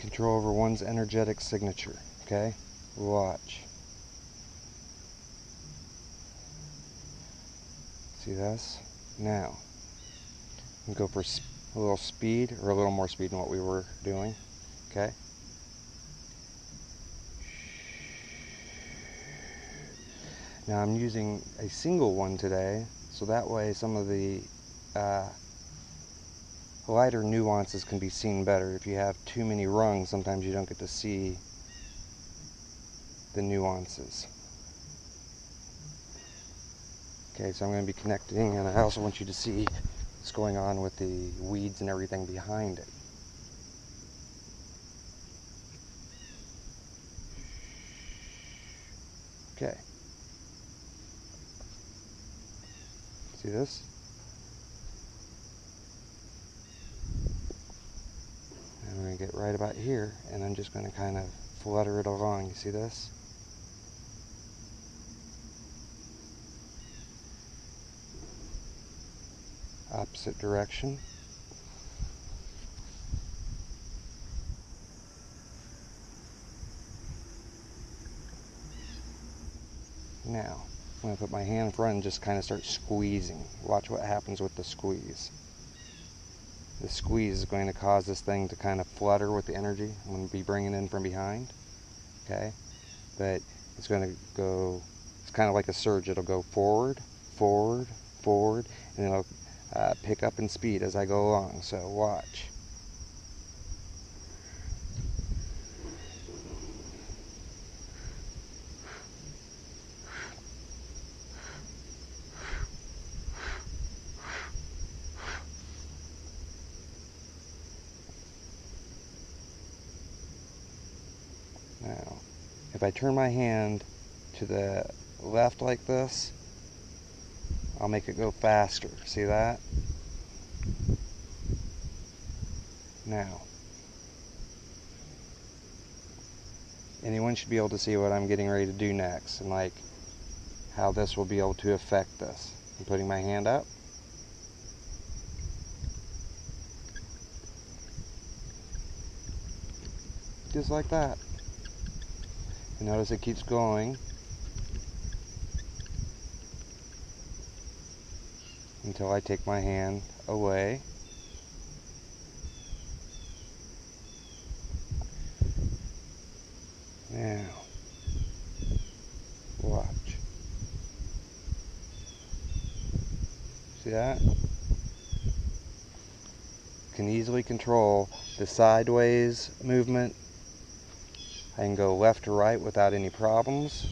control over one's energetic signature. Okay? Watch. See this? Now, we go for a little speed, or a little more speed than what we were doing. Okay? Now I'm using a single one today, so that way some of the lighter nuances can be seen better. If you have too many rungs, sometimes you don't get to see the nuances. Okay, so I'm going to be connecting, and I also want you to see what's going on with the weeds and everything behind it. Okay. See this? And we're going to get right about here, and I'm just going to kind of flutter it along. You see this? Opposite direction. Now, I'm going to put my hand in front and just kind of start squeezing. Watch what happens with the squeeze. The squeeze is going to cause this thing to kind of flutter with the energy. I'm going to be bringing it in from behind. Okay? But it's going to go, it's kind of like a surge. It'll go forward, forward, forward, and it'll pick up in speed as I go along. So watch. Now, if I turn my hand to the left like this, I'll make it go faster. See that? Now, anyone should be able to see what I'm getting ready to do next, and like how this will be able to affect this. I'm putting my hand up. Just like that. And notice it keeps going until I take my hand away. Now, watch. See that? Can easily control the sideways movement. I can go left to right without any problems.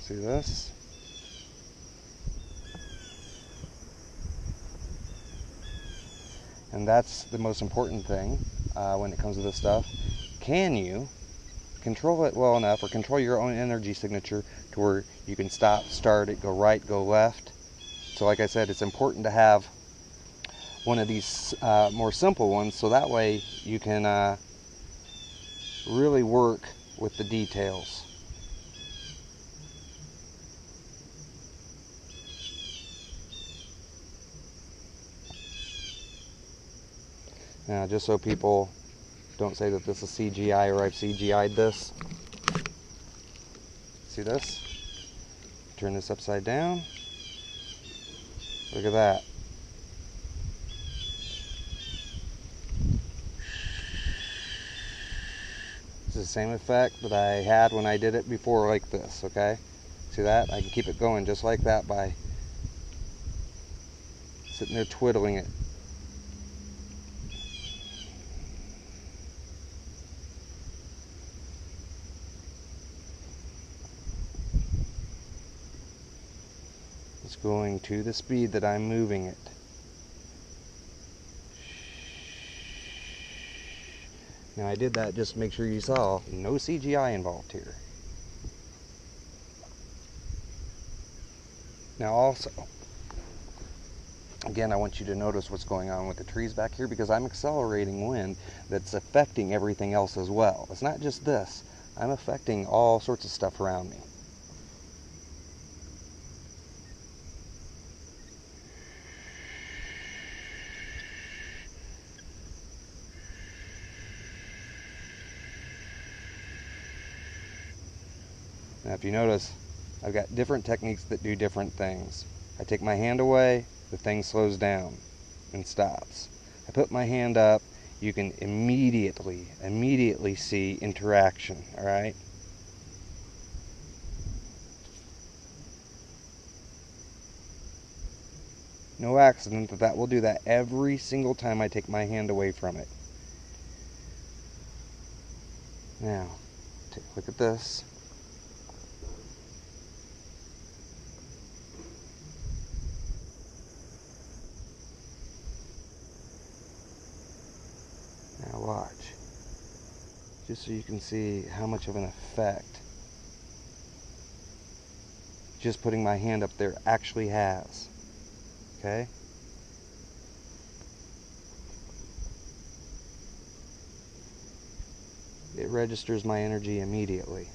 See this? And that's the most important thing when it comes to this stuff. Can you control it well enough, or control your own energy signature to where you can stop, start it, go right, go left? So like I said, it's important to have one of these more simple ones, so that way you can really work with the details. Now, just so people don't say that this is CGI or I've CGI'd this. See this? Turn this upside down. Look at that. It's the same effect that I had when I did it before, like this, okay? See that? I can keep it going just like that by sitting there twiddling it. It's going to the speed that I'm moving it. Now I did that just to make sure you saw no CGI involved here. Now also, again, I want you to notice what's going on with the trees back here, because I'm accelerating wind that's affecting everything else as well. It's not just this. I'm affecting all sorts of stuff around me. if you notice, I've got different techniques that do different things. I take my hand away, the thing slows down and stops. I put my hand up, you can immediately see interaction, alright? No accident that will do that every single time I take my hand away from it. Now, take a look at this. Now watch. Just so you can see how much of an effect just putting my hand up there actually has. Okay? It registers my energy immediately.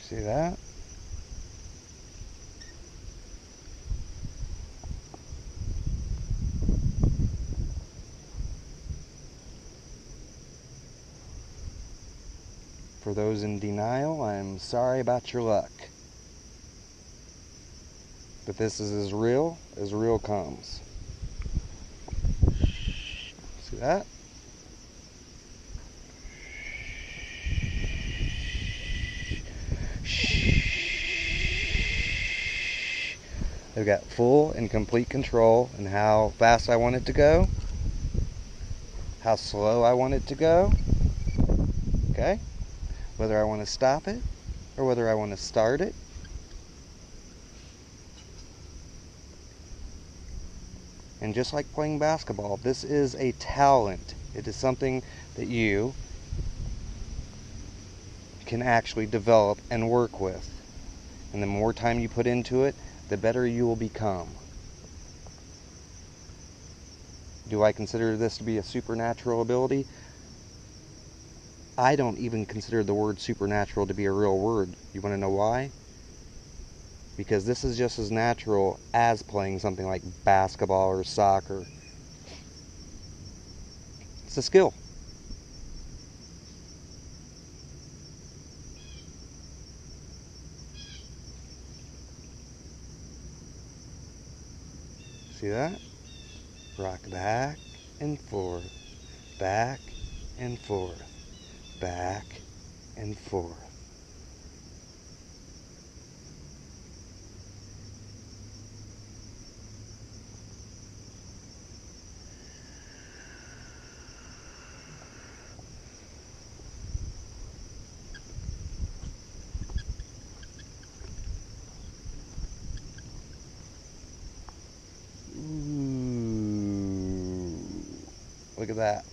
See that? For those in denial, I'm sorry about your luck. But this is as real comes. See that? I've got full and complete control in how fast I want it to go, how slow I want it to go, okay? Whether I want to stop it or whether I want to start it. And just like playing basketball, this is a talent. It is something that you can actually develop and work with. And the more time you put into it, the better you will become. Do I consider this to be a supernatural ability? I don't even consider the word supernatural to be a real word. You want to know why? Because this is just as natural as playing something like basketball or soccer. It's a skill. See that? Rock back and forth, back and forth, back and forth. Look at that.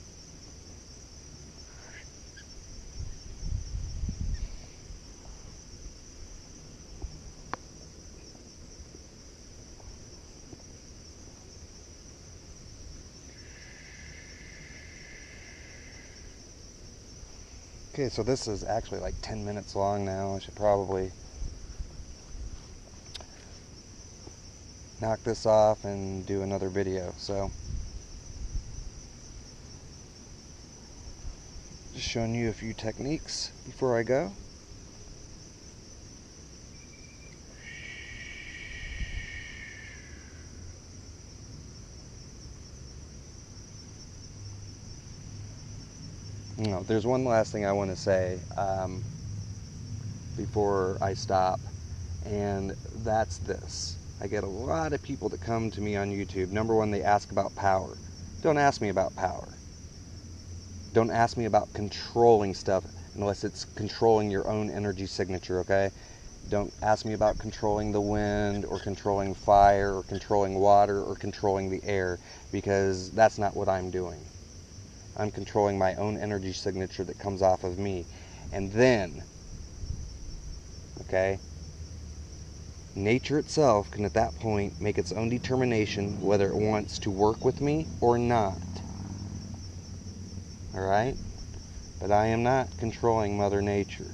Okay, so this is actually like 10 minutes long now. I should probably knock this off and do another video. So just showing you a few techniques before I go. No, there's one last thing I want to say before I stop, and that's this. I get a lot of people that come to me on YouTube. Number one, they ask about power. Don't ask me about power. Don't ask me about controlling stuff unless it's controlling your own energy signature, okay? Don't ask me about controlling the wind or controlling fire or controlling water or controlling the air, because that's not what I'm doing. I'm controlling my own energy signature that comes off of me. And then, okay, nature itself can at that point make its own determination whether it wants to work with me or not. Alright? But I am not controlling Mother Nature.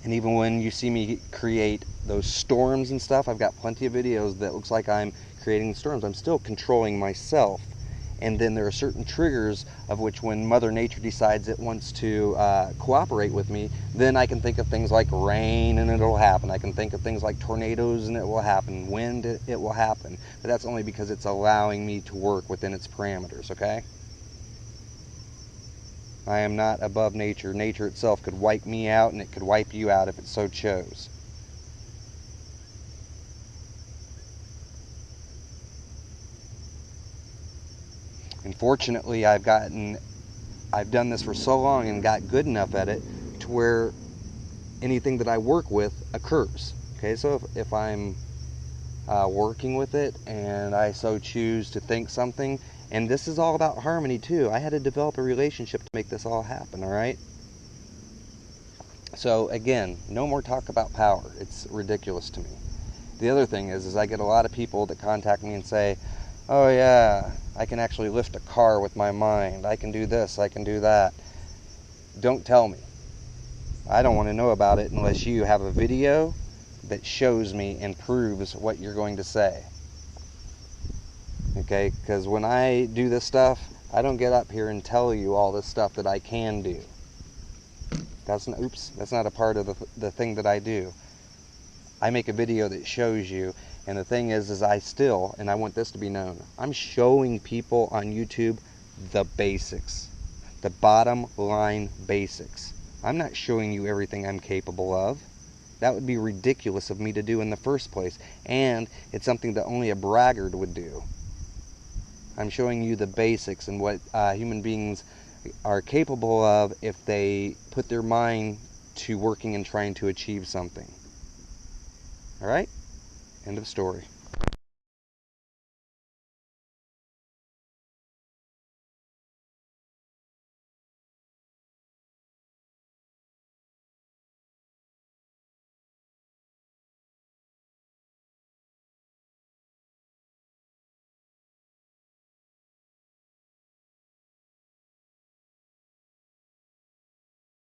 And even when you see me create those storms and stuff, I've got plenty of videos that looks like I'm creating storms. I'm still controlling myself. And then there are certain triggers of which when Mother Nature decides it wants to cooperate with me, then I can think of things like rain and it'll happen. I can think of things like tornadoes and it will happen. Wind, it will happen. But that's only because it's allowing me to work within its parameters, okay? I am not above nature. Nature itself could wipe me out, and it could wipe you out if it so chose. Unfortunately, I've done this for so long and got good enough at it to where anything that I work with occurs. Okay, so if I'm working with it and I so choose to think something, and this is all about harmony too. I had to develop a relationship to make this all happen, all right? So again, no more talk about power. It's ridiculous to me. The other thing is I get a lot of people that contact me and say, oh yeah, I can actually lift a car with my mind. I can do this, I can do that. Don't tell me. I don't want to know about it unless you have a video that shows me and proves what you're going to say. Okay, because when I do this stuff, I don't get up here and tell you all this stuff that I can do. That's not a part of the thing that I do. I make a video that shows you, and the thing is I still, and I want this to be known, I'm showing people on YouTube the basics, the bottom line basics. I'm not showing you everything I'm capable of. That would be ridiculous of me to do in the first place, and it's something that only a braggart would do. I'm showing you the basics and what human beings are capable of if they put their mind to working and trying to achieve something. Alright? End of story.